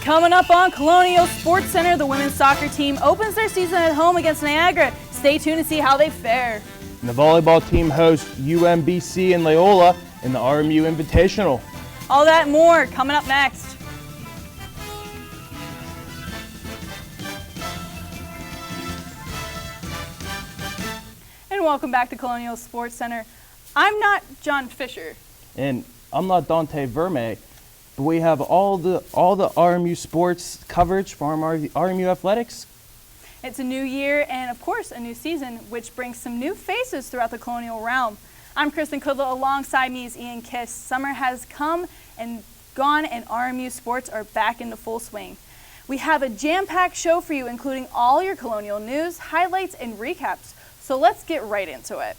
Coming up on Colonial Sports Center, the women's soccer team opens their season at home against Niagara. Stay tuned to see how they fare. And the volleyball team hosts UMBC and Loyola in the RMU Invitational. All that and more coming up next. And welcome back to Colonial Sports Center. I'm not John Fisher. And I'm not Dante Verme, but we have all the RMU sports coverage from RMU Athletics. It's a new year and, of course, a new season, which brings some new faces throughout the Colonial realm. I'm Kristen Kudla. Alongside me is Ian Kiss. Summer has come and gone, and RMU sports are back into full swing. We have a jam-packed show for you, including all your Colonial news, highlights, and recaps. So let's get right into it.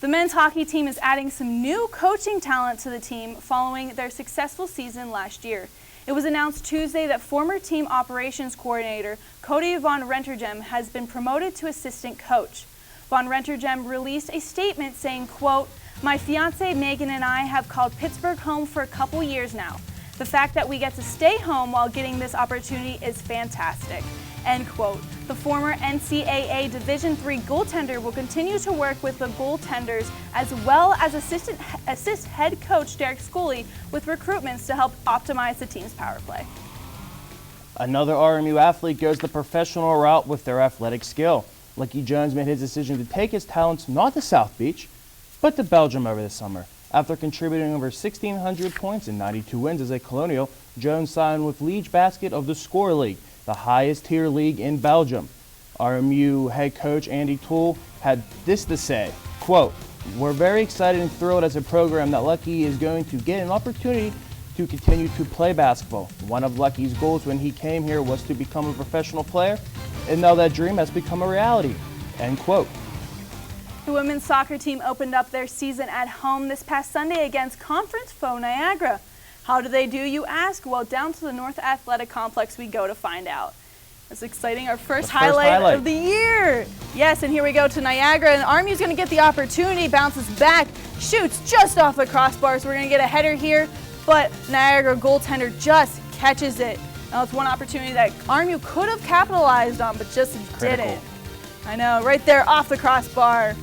The men's hockey team is adding some new coaching talent to the team following their successful season last year. It was announced Tuesday that former team operations coordinator Cody Von Rentergem has been promoted to assistant coach. Von Rentergem released a statement saying, quote, "My fiancée Megan and I have called Pittsburgh home for a couple years now. The fact that we get to stay home while getting this opportunity is fantastic." End quote. The former NCAA Division III goaltender will continue to work with the goaltenders as well as assist head coach Derek Scully with recruitments to help optimize the team's power play. Another RMU athlete goes the professional route with their athletic skill. Lucky Jones made his decision to take his talents not to South Beach, but to Belgium over the summer. After contributing over 1,600 points and 92 wins as a Colonial, Jones signed with Liege Basket of the Score League, the highest tier league in Belgium. RMU head coach Andy Toole had this to say, quote, "We're very excited and thrilled as a program that Lucky is going to get an opportunity to continue to play basketball. One of Lucky's goals when he came here was to become a professional player, and now that dream has become a reality." End quote. The women's soccer team opened up their season at home this past Sunday against conference foe Niagara. How do they do, you ask? Well, down to the North Athletic Complex we go to find out. It's exciting, our first highlight of the year. Yes, and here we go to Niagara, and RMU's going to get the opportunity, bounces back, shoots just off the crossbar, so we're going to get a header here, but Niagara goaltender just catches it. Now, it's one opportunity that RMU could have capitalized on, but just didn't. I know, right there off the crossbar.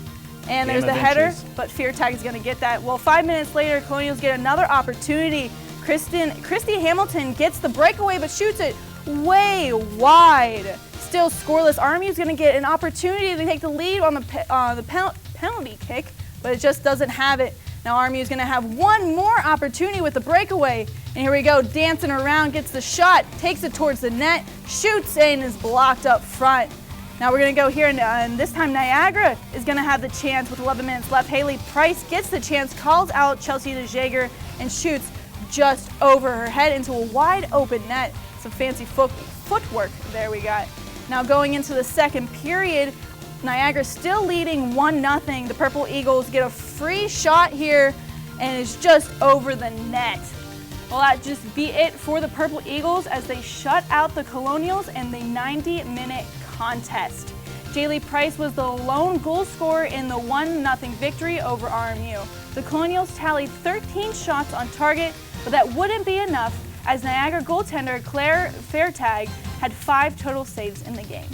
And there's the header, but Feartag is going to get that. Well, 5 minutes later, Colonials get another opportunity. Christy Hamilton gets the breakaway, but shoots it way wide. Still scoreless. RMU is going to get an opportunity to take the lead on the penalty kick, but it just doesn't have it. Now RMU is going to have one more opportunity with the breakaway. And here we go, dancing around, gets the shot, takes it towards the net, shoots and is blocked up front. Now we're going to go here, and this time Niagara is going to have the chance with 11 minutes left. Haley Price gets the chance, calls out Chelsea DeJager, and shoots just over her head into a wide open net. Some fancy footwork there we got. Now going into the second period, Niagara still leading 1-0. The Purple Eagles get a free shot here, and it's just over the net. Well, that just be it for the Purple Eagles as they shut out the Colonials in the 90-minute contest. Jaylee Price was the lone goal scorer in the 1-0 victory over RMU. The Colonials tallied 13 shots on target, but that wouldn't be enough as Niagara goaltender Claire Feartag had 5 total saves in the game.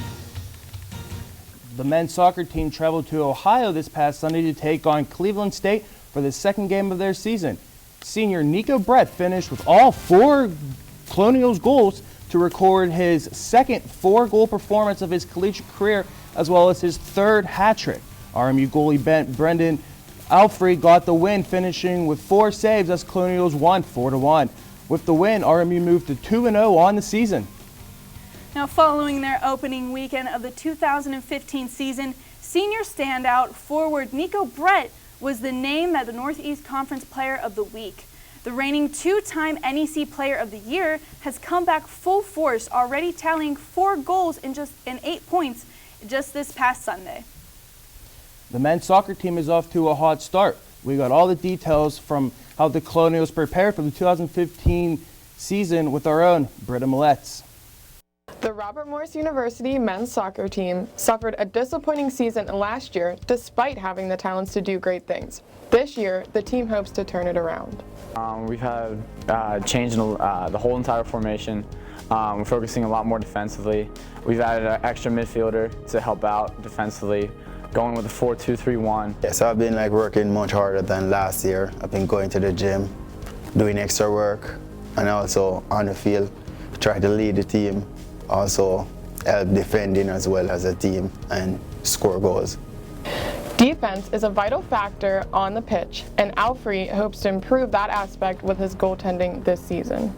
The men's soccer team traveled to Ohio this past Sunday to take on Cleveland State for the second game of their season. Senior Nico Brett finished with all 4 Colonials goals to record his second 4-goal performance of his collegiate career, as well as his 3rd hat-trick. RMU goalie Brendan Alfrey got the win, finishing with 4 saves as Colonials won 4-1. With the win, RMU moved to 2-0 on the season. Now, following their opening weekend of the 2015 season, senior standout forward Nico Brett was the name at the Northeast Conference Player of the Week. The reigning 2-time NEC Player of the Year has come back full force, already tallying 4 goals in 8 points just this past Sunday. The men's soccer team is off to a hot start. We got all the details from how the Colonials prepared for the 2015 season with our own Britta Milletz. The Robert Morris University men's soccer team suffered a disappointing season last year despite having the talents to do great things. This year, the team hopes to turn it around. We've had change in the whole entire formation. We're focusing a lot more defensively. We've added an extra midfielder to help out defensively, going with a 4-2-3-1. Yeah, so I've been working much harder than last year. I've been going to the gym, doing extra work, and also on the field, try to lead the team, also help defending as well as a team and score goals. Defense is a vital factor on the pitch, and Alfrey hopes to improve that aspect with his goaltending this season.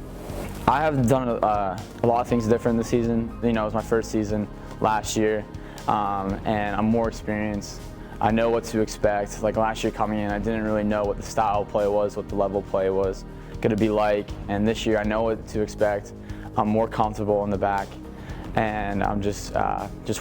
I have done a lot of things different this season. It was my first season last year, and I'm more experienced. I know what to expect. Like last year coming in, I didn't really know what the style of play was, what the level of play was going to be like, and this year I know what to expect. I'm more comfortable in the back, and I'm just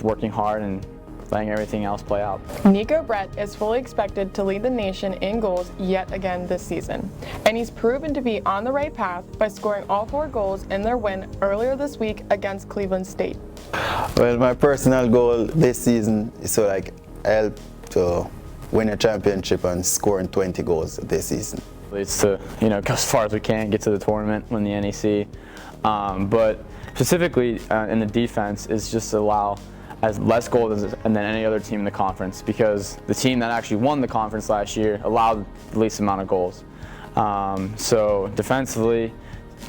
working hard and letting everything else play out. Nico Brett is fully expected to lead the nation in goals yet again this season, and he's proven to be on the right path by scoring all 4 goals in their win earlier this week against Cleveland State. Well, my personal goal this season is to help to win a championship and scoring 20 goals this season. It's to go as far as we can, get to the tournament, win the NEC, but specifically in the defense is just to allow as less goals than any other team in the conference, because the team that actually won the conference last year allowed the least amount of goals. So defensively,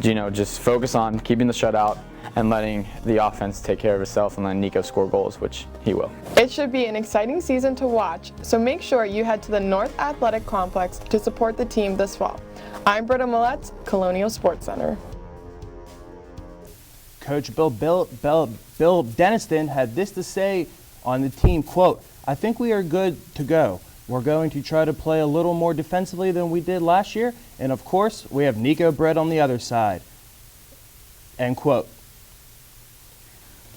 just focus on keeping the shutout and letting the offense take care of itself and letting Nico score goals, which he will. It should be an exciting season to watch, so make sure you head to the North Athletic Complex to support the team this fall. I'm Britta Milletz, Colonial Sports Center. Coach Bill Denniston had this to say on the team, quote, "I think we are good to go. We're going to try to play a little more defensively than we did last year, and of course, we have Nico Brett on the other side." End quote.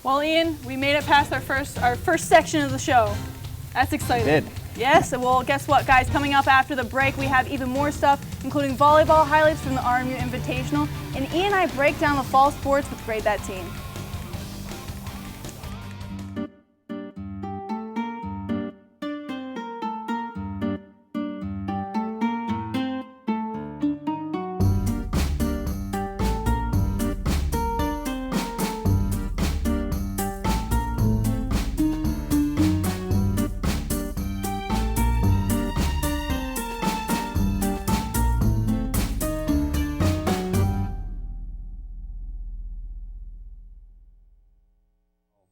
Well, Ian, we made it past our first section of the show. That's exciting. We did. Yes, well, guess what, guys? Coming up after the break, we have even more stuff, including volleyball highlights from the RMU Invitational, and Ian and I break down the fall sports with Grade That Team.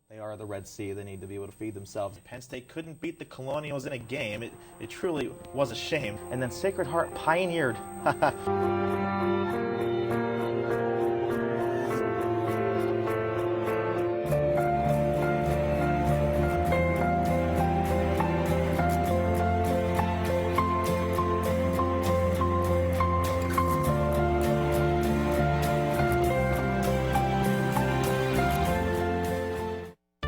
They are the Red Sea. They need to be able to feed themselves. Penn State couldn't beat the Colonials in a game. It truly was a shame. And then Sacred Heart pioneered.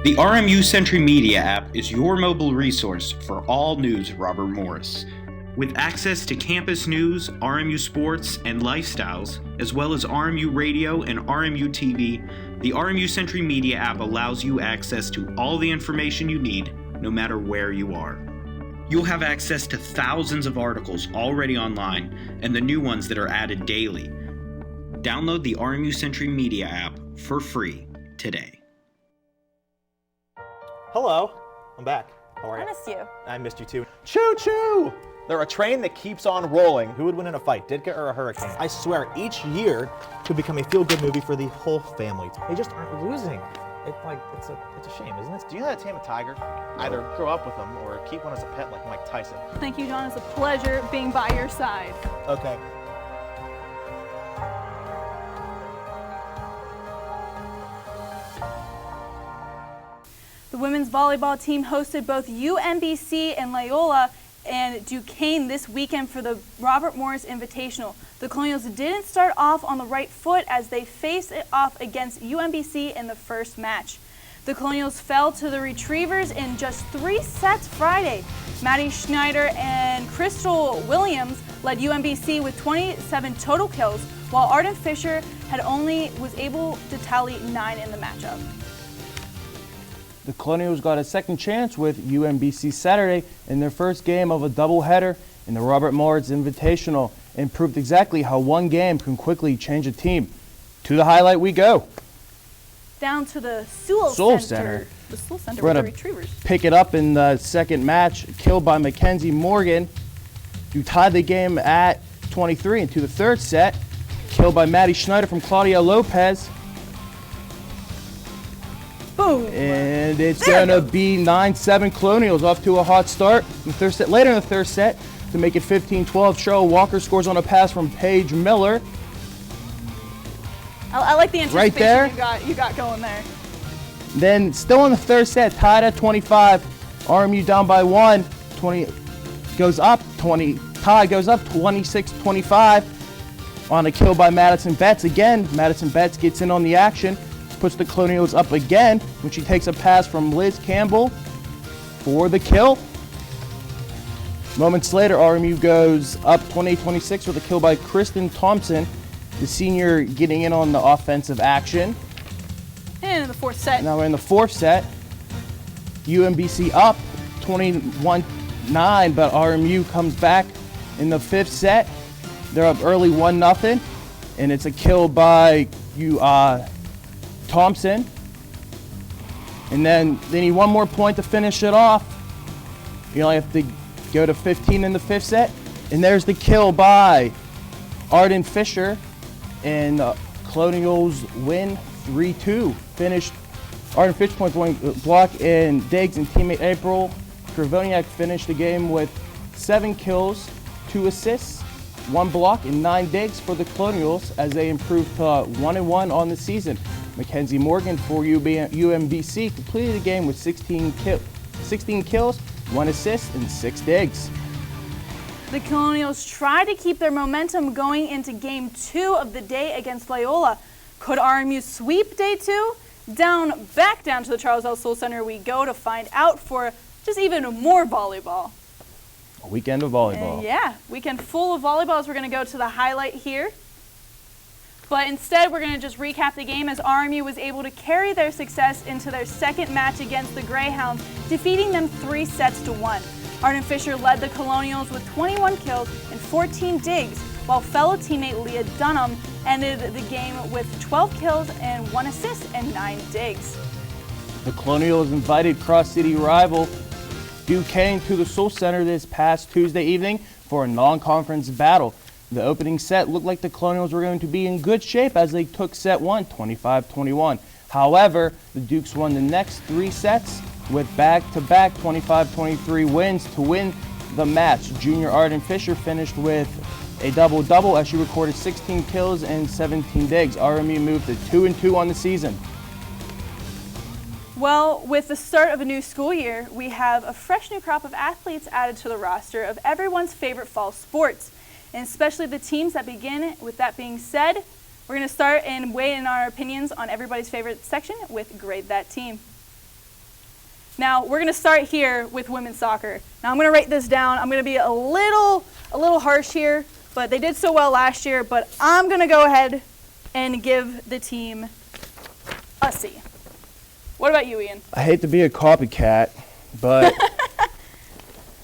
The RMU Sentry Media app is your mobile resource for all news Robert Morris. With access to campus news, RMU sports, and lifestyles, as well as RMU radio and RMU-TV, the RMU Sentry Media app allows you access to all the information you need, no matter where you are. You'll have access to thousands of articles already online, and the new ones that are added daily. Download the RMU Sentry Media app for free today. Hello, I'm back. How are you? I missed you. I missed you too. Choo choo! They're a train that keeps on rolling. Who would win in a fight, Ditka or a hurricane? I swear, each year could become a feel-good movie for the whole family. They just aren't losing. It's a shame, isn't it? Do you know how to tame a tiger? Either grow up with them or keep one as a pet like Mike Tyson. Thank you, John. It's a pleasure being by your side. Okay. The women's volleyball team hosted both UMBC and Loyola and Duquesne this weekend for the Robert Morris Invitational. The Colonials didn't start off on the right foot as they faced it off against UMBC in the first match. The Colonials fell to the Retrievers in just 3 sets Friday. Maddie Schneider and Crystal Williams led UMBC with 27 total kills, while Arden Fisher was able to tally 9 in the matchup. The Colonials got a second chance with UMBC Saturday in their first game of a doubleheader in the Robert Morris Invitational and proved exactly how one game can quickly change a team. To the highlight we go. down to the Sewell Center. The Sewell Center We're with the gonna Retrievers. pick it up in the second match, killed by Mackenzie Morgan, who tied the game at 23 into the third set. Killed by Maddie Schneider from Claudia Lopez. Boom. And it's going to be 9-7 Colonials, off to a hot start. In the third set, later in the third set, to make it 15-12, Cheryl Walker scores on a pass from Paige Miller. I like the anticipation Right there. you got going there. Then still in the third set, tied at 25. RMU down by 1. 20 goes up 20. Tie goes up 26-25 on a kill by Madison Betts. Again, Madison Betts gets in on the action, puts the Colonials up again when she takes a pass from Liz Campbell for the kill. Moments later, RMU goes up 28-26 with a kill by Kristen Thompson, the senior getting in on the offensive action. And in the fourth set. Now we're in the fourth set. UMBC up 21-9, but RMU comes back in the fifth set. They're up early 1-0, and it's a kill by Thompson. And then they need one more point to finish it off. You only have to go to 15 in the fifth set. And there's the kill by Arden Fisher, and Colonials win 3-2. Finished Arden Fisher point block, and Diggs and teammate April Kravoniak finished the game with 7 kills, 2 assists, 1 block, and 9 digs for the Colonials as they improved to 1-1 on the season. Mackenzie Morgan for UMBC completed the game with 16 kills, 1 assist, and 6 digs. The Colonials try to keep their momentum going into game 2 of the day against Loyola. Could RMU sweep day 2? Back down to the Charles L. Sewell Center we go to find out for just even more volleyball. A weekend of volleyball. Yeah, weekend full of volleyball as we're going to go to the highlight here. But instead, we're going to just recap the game as RMU was able to carry their success into their second match against the Greyhounds, defeating them 3-1. Arden Fisher led the Colonials with 21 kills and 14 digs, while fellow teammate Leah Dunham ended the game with 12 kills and 1 assist and 9 digs. The Colonials invited cross-city rival Duquesne to the Sewell Center this past Tuesday evening for a non-conference battle. The opening set looked like the Colonials were going to be in good shape as they took set 1, 25-21. However, the Dukes won the next 3 sets with back-to-back 25-23 wins to win the match. Junior Arden Fisher finished with a double-double as she recorded 16 kills and 17 digs. RMU moved to 2-2 on the season. Well, with the start of a new school year, we have a fresh new crop of athletes added to the roster of everyone's favorite fall sports, and especially the teams that begin. With that being said, we're going to start and weigh in our opinions on everybody's favorite section with Grade That Team. Now, we're going to start here with women's soccer. Now, I'm going to write this down. I'm going to be a little harsh here, but they did so well last year, but I'm going to go ahead and give the team a C. What about you, Ian? I hate to be a copycat, but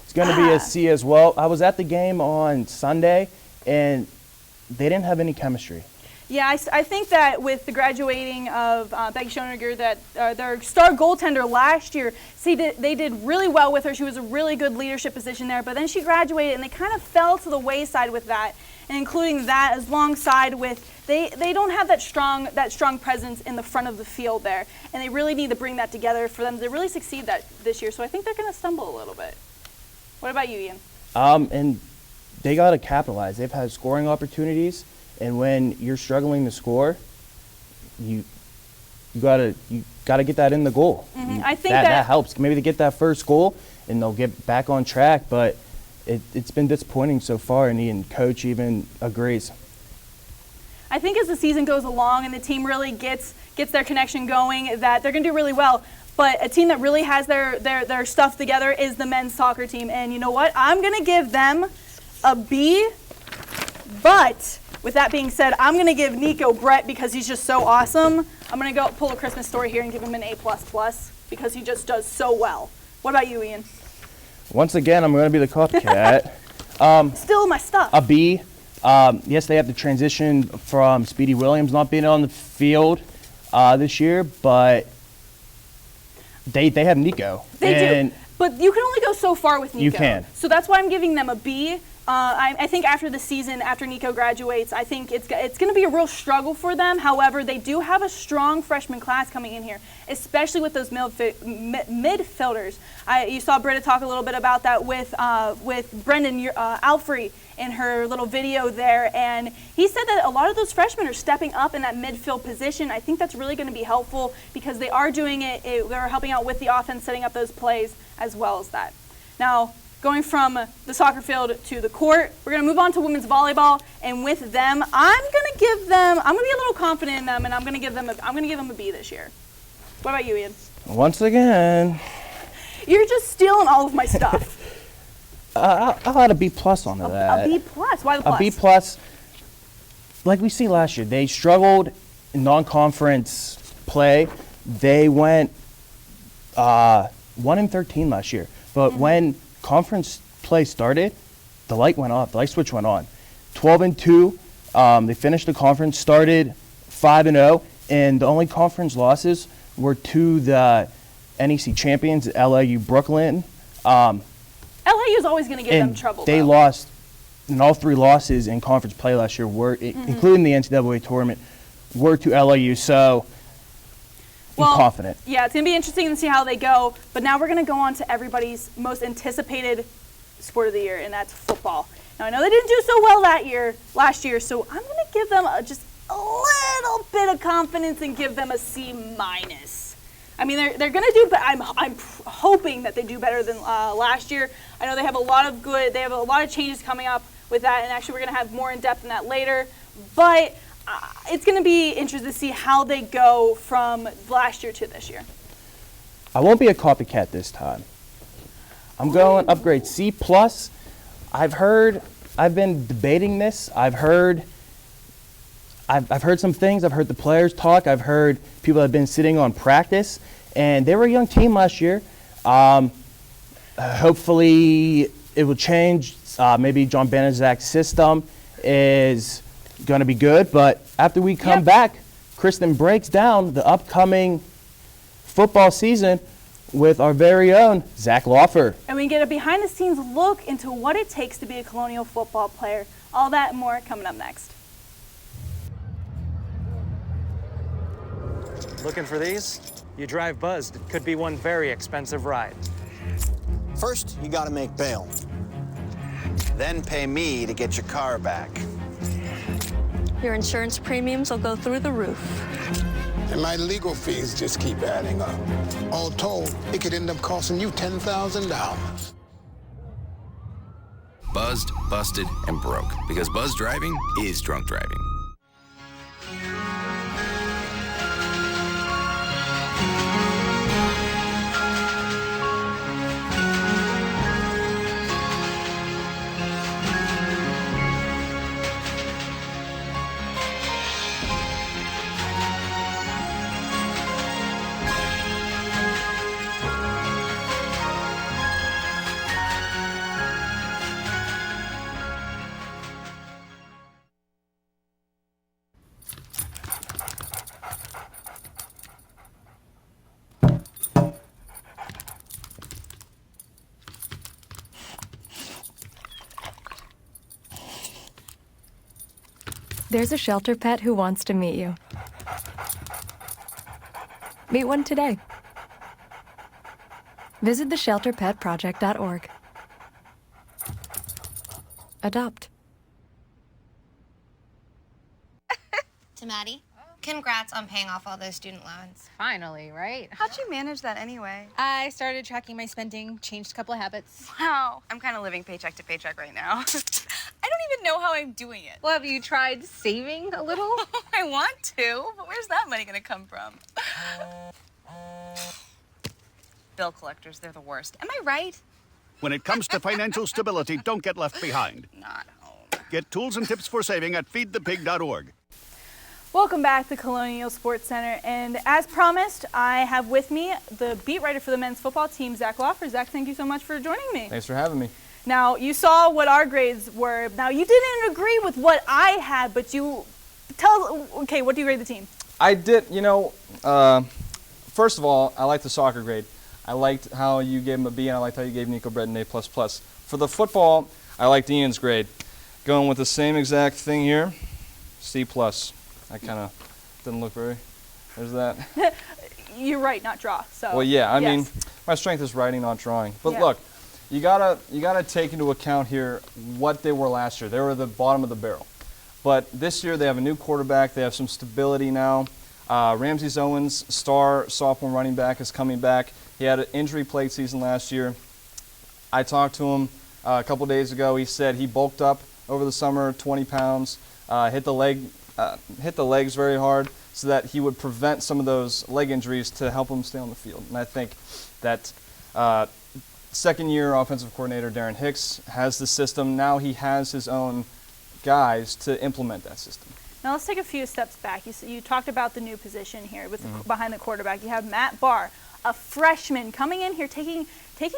it's going to be a C as well. I was at the game on Sunday, and they didn't have any chemistry. Yeah, I think that with the graduating of Becky Schoeniger, that their star goaltender last year, they did really well with her. She was a really good leadership position there, but then she graduated, and they kind of fell to the wayside with that, and including that alongside with they don't have that strong presence in the front of the field there, and they really need to bring that together for them to really succeed this year. So I think they're going to stumble a little bit. What about you, Ian? And they got to capitalize. They've had scoring opportunities. And when you're struggling to score, you gotta get that in the goal. Mm-hmm. I think that helps. Maybe they get that first goal and they'll get back on track. But it's been disappointing so far, and coach even agrees. I think as the season goes along and the team really gets their connection going, that they're gonna do really well. But a team that really has their stuff together is the men's soccer team. And you know what? I'm gonna give them a B, but with that being said, I'm going to give Nico Brett, because he's just so awesome. I'm going to go pull a Christmas Story here and give him an A++ because he just does so well. What about you, Ian? Once again, I'm going to be the copycat. Still my stuff. A B. Yes, they have to transition from Speedy Williams not being on the field. this year, but they have Nico. They do. But you can only go so far with Nico. You can. So that's why I'm giving them a B. I think after the season, after Nico graduates, I think it's going to be a real struggle for them. However, they do have a strong freshman class coming in here, especially with those midfielders. You saw Britta talk a little bit about that with Brendan Alfrey in her little video there, and he said that a lot of those freshmen are stepping up in that midfield position. I think that's really going to be helpful because they are doing it. They're helping out with the offense, setting up those plays as well as that. Now, going from the soccer field to the court, we're going to move on to women's volleyball, and with them, I'm going to be a little confident in them, and I'm going to give them a B this year. What about you, Ian? Once again, you're just stealing all of my stuff. I'll add a B plus onto that. A B plus? Why the plus? A B plus. Like we see last year, they struggled in non-conference play. They went 1-13 last year, but when conference play started, the light went off. The light switch went on. 12-2. They finished the conference, started 5-0, and the only conference losses were to the NEC champions, LAU Brooklyn. LAU is always going to give them trouble. They lost, and all 3 losses in conference play last year were, including the NCAA tournament, were to LAU. So I'm confident. Yeah, it's going to be interesting to see how they go. But now we're going to go on to everybody's most anticipated sport of the year, and that's football. Now, I know they didn't do so well last year, so I'm going to give them just a little bit of confidence and give them a C minus. I mean, they're going to do, but I'm hoping that they do better than last year. I know they have a lot of changes coming up with that, and actually we're going to have more in depth in that later. But it's going to be interesting to see how they go from last year to this year. I won't be a copycat this time. I'm going upgrade C plus. I've been debating this. I've heard some things. I've heard the players talk. I've heard people that have been sitting on practice, and they were a young team last year. Hopefully it will change. Maybe John Banaszak's system is going to be good, but after we come back, Kristen breaks down the upcoming football season with our very own Zach Lawfer. And we get a behind-the-scenes look into what it takes to be a Colonial football player. All that and more coming up next. Looking for these? You drive buzzed. It could be one very expensive ride. First, you gotta make bail. Then pay me to get your car back. Your insurance premiums will go through the roof. And my legal fees just keep adding up. All told, it could end up costing you $10,000. Buzzed, busted, and broke. Because buzz driving is drunk driving. There's a shelter pet who wants to meet you. Meet one today. Visit theshelterpetproject.org. Adopt. To Maddie, congrats on paying off all those student loans. Finally, right? How'd you manage that anyway? I started tracking my spending, changed a couple of habits. Wow, I'm kind of living paycheck to paycheck right now. I don't even know how I'm doing it. Well, have you tried saving a little? I want to, but where's that money gonna come from? Bill collectors, they're the worst. Am I right? When it comes to financial stability, don't get left behind. Not home. Get tools and tips for saving at feedthepig.org. Welcome back to Colonial Sports Center, and as promised, I have with me the beat writer for the men's football team, Zach Lawfer. Zach, thank you so much for joining me. Thanks for having me. Now, you saw what our grades were. Now, you didn't agree with what I had, but you tell us, okay, what do you grade the team? I did, first of all, I liked the soccer grade. I liked how you gave him a B, and I liked how you gave Nico Brett an A++. For the football, I liked Ian's grade. Going with the same exact thing here, C+. I kind of didn't look very, there's that. You're right, not draw. So. Well, yeah, I mean, yes. my strength is writing, not drawing. But Yeah. look, you gotta take into account here what they were last year. They were the bottom of the barrel. But this year they have a new quarterback. They have some stability now. Ramsey Owens, star sophomore running back, is coming back. He had an injury-plagued season last year. I talked to him a couple days ago. He said he bulked up over the summer, 20 pounds, hit the legs very hard so that he would prevent some of those leg injuries to help him stay on the field. And I think that second-year offensive coordinator Darren Hicks has the system. Now he has his own guys to implement that system. Now let's take a few steps back. You talked about the new position here with behind the quarterback. You have Matt Barr, a freshman, coming in here taking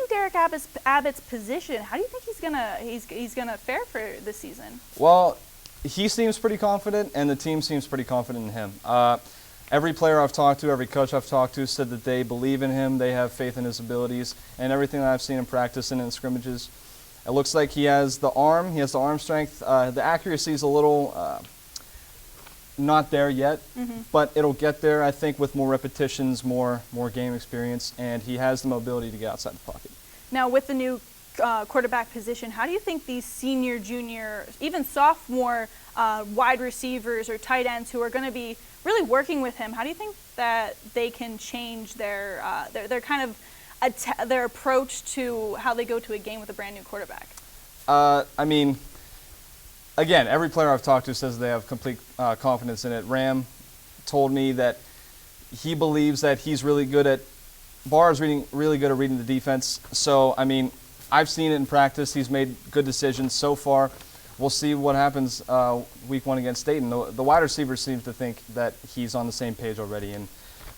Derek Abbott's position. How do you think he's gonna fare for this season? Well, he seems pretty confident, and the team seems pretty confident in him. Every player I've talked to, every coach I've talked to said that they believe in him, they have faith in his abilities, and everything that I've seen in practice and in scrimmages, it looks like he has the arm strength. The accuracy is a little not there yet, but it'll get there, I think, with more repetitions, more game experience, and he has the mobility to get outside the pocket. Now, with the new quarterback position, how do you think these senior, junior, even sophomore wide receivers or tight ends who are going to be really working with him, how do you think that they can change their kind of their approach to how they go to a game with a brand new quarterback? I mean, again, every player I've talked to says they have complete confidence in it. Ram told me that he believes that he's really good at Barr is really good at reading the defense. So, I mean, I've seen it in practice. He's made good decisions so far. We'll see what happens week 1 against Dayton. The wide receivers seem to think that he's on the same page already. And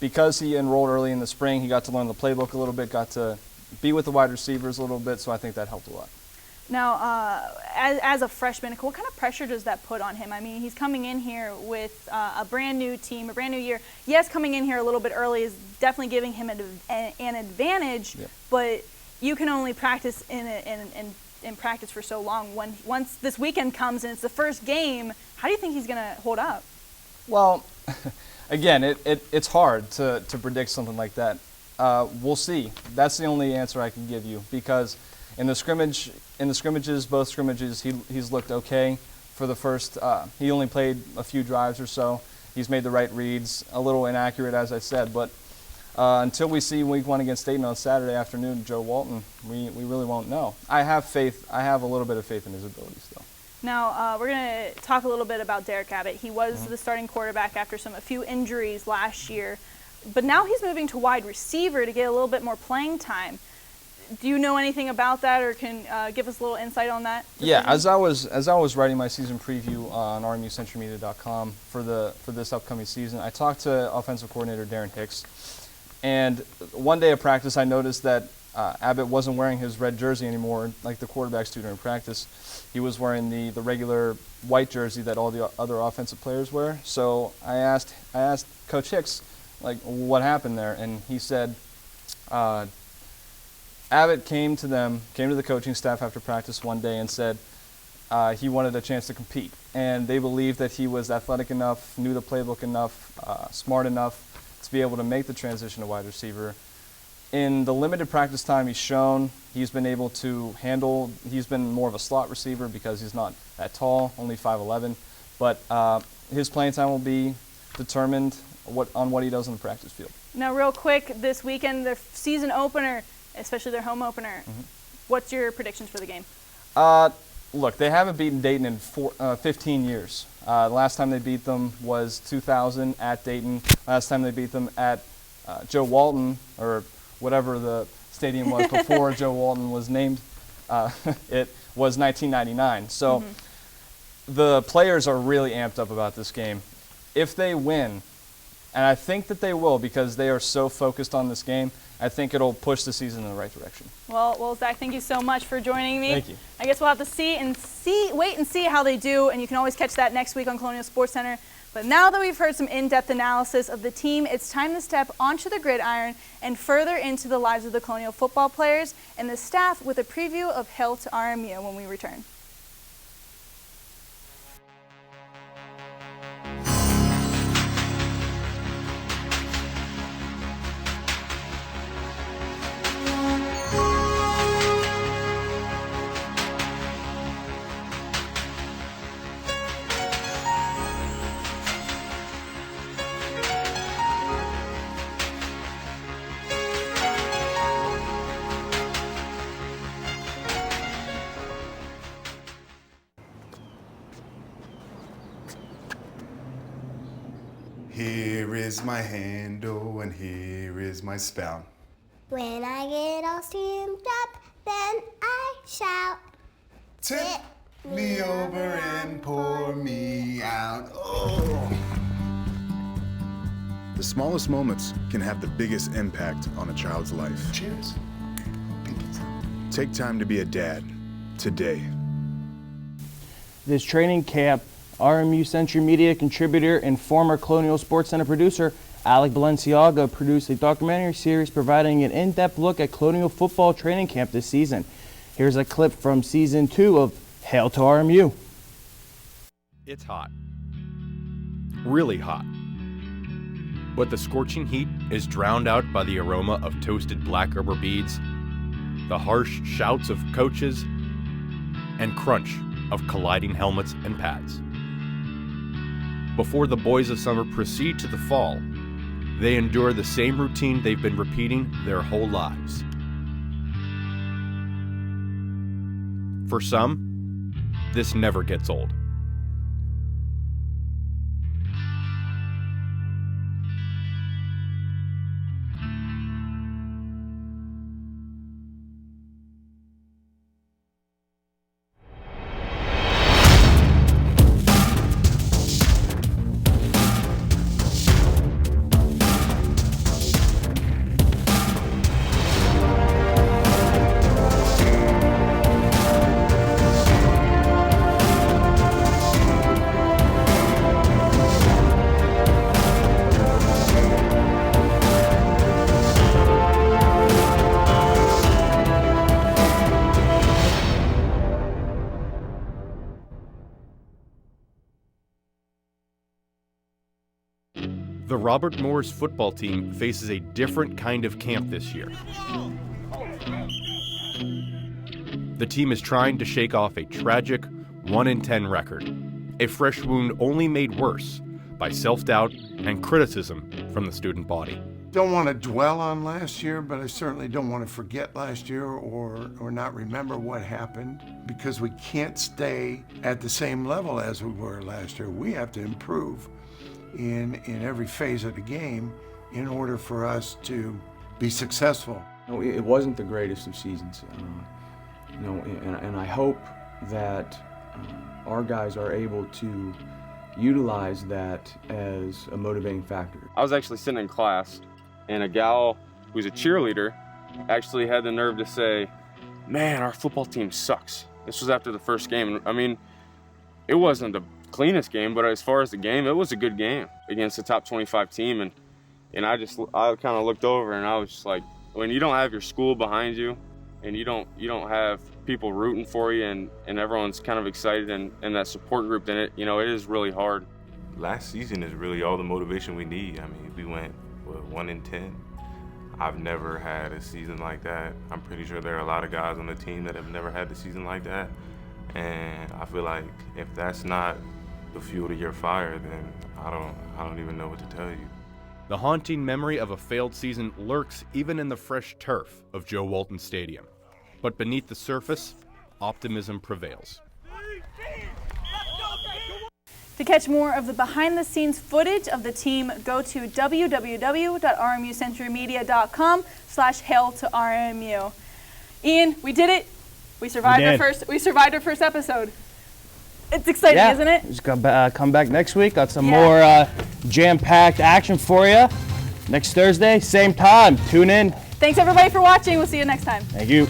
because he enrolled early in the spring, he got to learn the playbook a little bit, got to be with the wide receivers a little bit, so I think that helped a lot. Now, as a freshman, what kind of pressure does that put on him? I mean, he's coming in here with a brand new team, a brand new year. Yes, coming in here a little bit early is definitely giving him an advantage, but you can only practice in practice for so long. Once this weekend comes and it's the first game, how do you think he's going to hold up? Well, again, it's hard to predict something like that. We'll see. That's the only answer I can give you, because in the scrimmages, both scrimmages, he's looked okay for the first. He only played a few drives or so. He's made the right reads, a little inaccurate, as I said, but until we see week 1 against Dayton on Saturday afternoon, Joe Walton, we really won't know. I have faith. I have a little bit of faith in his abilities, though. Now, we're going to talk a little bit about Derek Abbott. He was the starting quarterback after a few injuries last year, but now he's moving to wide receiver to get a little bit more playing time. Do you know anything about that, or can give us a little insight on that decision? Yeah, as I was writing my season preview on RMU-CentryMedia.com for this upcoming season, I talked to offensive coordinator Darren Hicks, and one day of practice I noticed that Abbott wasn't wearing his red jersey anymore, like the quarterbacks do during practice. He was wearing the regular white jersey that all the other offensive players wear. So I asked Coach Hicks, like, what happened there, and he said. Abbott came to the coaching staff after practice one day and said he wanted a chance to compete. And they believed that he was athletic enough, knew the playbook enough, smart enough to be able to make the transition to wide receiver. In the limited practice time he's shown, he's been able to handle, he's been more of a slot receiver because he's not that tall, only 5'11". But his playing time will be determined on what he does on the practice field. Now, real quick, this weekend, their season opener, especially their home opener. What's your predictions for the game? Look, they haven't beaten Dayton in 15 years. The last time they beat them was 2000 at Dayton. Last time they beat them at Joe Walton, or whatever the stadium was before Joe Walton was named. It was 1999. So the players are really amped up about this game. If they win, and I think that they will because they are so focused on this game, I think it'll push the season in the right direction. Well, Zach, thank you so much for joining me. Thank you. I guess we'll have to wait and see how they do, and you can always catch that next week on Colonial Sports Center. But now that we've heard some in-depth analysis of the team, it's time to step onto the gridiron and further into the lives of the Colonial football players and the staff with a preview of Hail to RMU when we return. Here is my handle and here is my spout. When I get all steamed up, then I shout. Tip me over and pour me out. Oh. The smallest moments can have the biggest impact on a child's life. Cheers. Take time to be a dad today. This training camp, RMU Sentry media contributor and former Colonial Sports Center producer Alec Balenciaga produced a documentary series providing an in-depth look at Colonial football training camp this season. Here's a clip from Season 2 of Hail to RMU. It's hot. Really hot. But the scorching heat is drowned out by the aroma of toasted black rubber beads, the harsh shouts of coaches, and crunch of colliding helmets and pads. Before the boys of summer proceed to the fall, they endure the same routine they've been repeating their whole lives. For some, this never gets old. The Robert Morris football team faces a different kind of camp this year. The team is trying to shake off a tragic 1-10 record, a fresh wound only made worse by self-doubt and criticism from the student body. Don't want to dwell on last year, but I certainly don't want to forget last year or not remember what happened, because we can't stay at the same level as we were last year. We have to improve in every phase of the game in order for us to be successful. No, it wasn't the greatest of seasons, and I hope that our guys are able to utilize that as a motivating factor. I was actually sitting in class, and a gal who's a cheerleader actually had the nerve to say, "Man, our football team sucks." This was after the first game. I mean, it wasn't the cleanest game, but as far as the game, it was a good game against the top 25 team. And I kind of looked over and I was just like, when you don't have your school behind you and you don't have people rooting for you and everyone's kind of excited and that support group, then it is really hard. Last season is really all the motivation we need. I mean, we went 1-10. I've never had a season like that. I'm pretty sure there are a lot of guys on the team that have never had a season like that. And I feel like if that's not the fuel to your fire, then I don't even know what to tell you. The haunting memory of a failed season lurks even in the fresh turf of Joe Walton Stadium. But beneath the surface, optimism prevails. To catch more of the behind-the-scenes footage of the team, go to www.rmucenturymedia.com/hail to RMU. Ian, we did it. We survived our first episode. It's exciting, isn't it? Just come back next week. Got some more jam-packed action for you. Next Thursday, same time. Tune in. Thanks everybody for watching. We'll see you next time. Thank you.